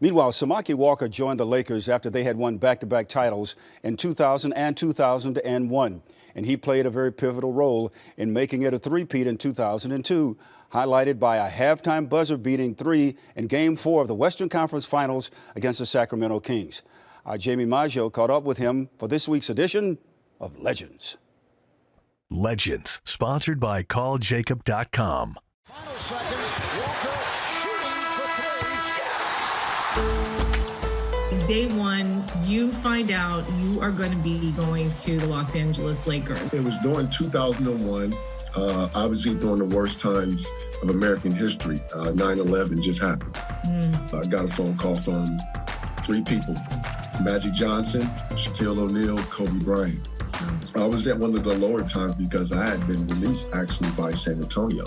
Meanwhile, Samaki Walker joined the Lakers after they had won back-to-back titles in 2000 and 2001. And he played a very pivotal role in making it a three-peat in 2002, highlighted by a halftime buzzer-beating three in Game 4 of the Western Conference Finals against the Sacramento Kings. Our Jamie Maggio caught up with him for this week's edition of Legends. Legends, sponsored by CallJacob.com. Final seconds, Walker shooting for three. Day one, you find out you are going to be going to the Los Angeles Lakers. It was during 2001, obviously during the worst times of American history. 9/11 just happened. I got a phone call from three people: Magic Johnson, Shaquille O'Neal, Kobe Bryant. I was at one of the lower times because I had been released actually by San Antonio.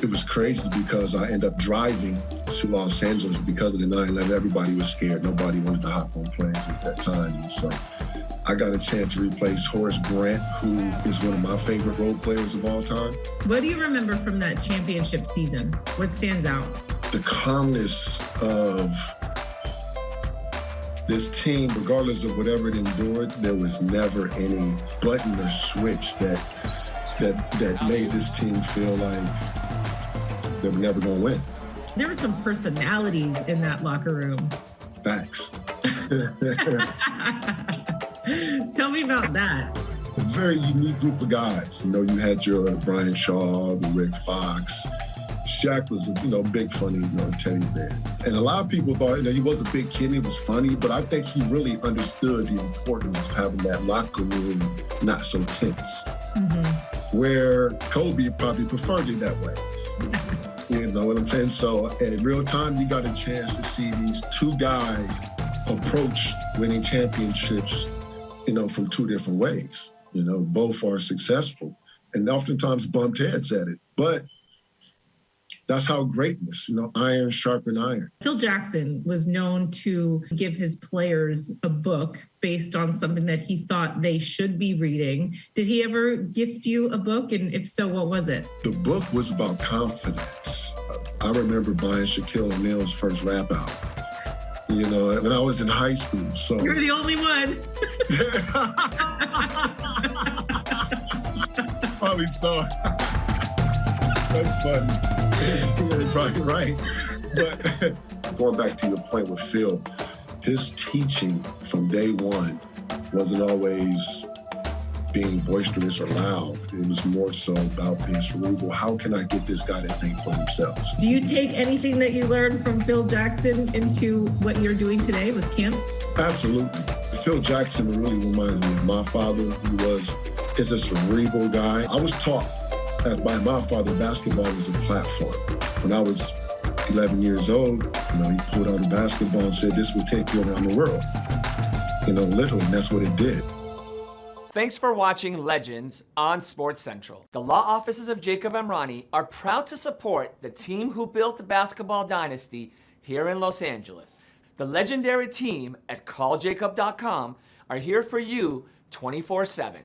It was crazy because I ended up driving to Los Angeles because of the 9/11. Everybody was scared. Nobody wanted to hop on planes at that time. And so I got a chance to replace Horace Grant, who is one of my favorite role players of all time. What do you remember from that championship season? What stands out? The calmness of this team, regardless of whatever it endured, there was never any button or switch that made this team feel like they were never going to win. There was some personality in that locker room. Facts. Tell me about that. A very unique group of guys. You know, you had your Brian Shaw, the Rick Fox. Shaq was a big funny teddy bear. And a lot of people thought he was a big kid and he was funny, but I think he really understood the importance of having that locker room not so tense. Where Kobe probably preferred it that way. You know what I'm saying? So in real time, you got a chance to see these two guys approach winning championships, from two different ways. Both are successful and oftentimes bumped heads at it. But that's how greatness, iron sharpen iron. Phil Jackson was known to give his players a book based on something that he thought they should be reading. Did he ever gift you a book? And if so, what was it? The book was about confidence. I remember buying Shaquille O'Neal's first rap album, when I was in high school. So you're the only one. Probably so. That's funny. You're probably right. But going back to your point with Phil, his teaching from day one wasn't always being boisterous or loud. It was more so about being cerebral. How can I get this guy to think for themselves? Do you take anything that you learned from Phil Jackson into what you're doing today with camps? Absolutely. Phil Jackson really reminds me of my father, who is a cerebral guy. I was taught by my father, basketball was a platform. When I was 11 years old, he pulled out a basketball and said, "This will take you around the world." Literally, and that's what it did. Thanks for watching Legends on SportsCentral. The law offices of Jacob Emrani are proud to support the team who built the basketball dynasty here in Los Angeles. The legendary team at CallJacob.com are here for you 24/7.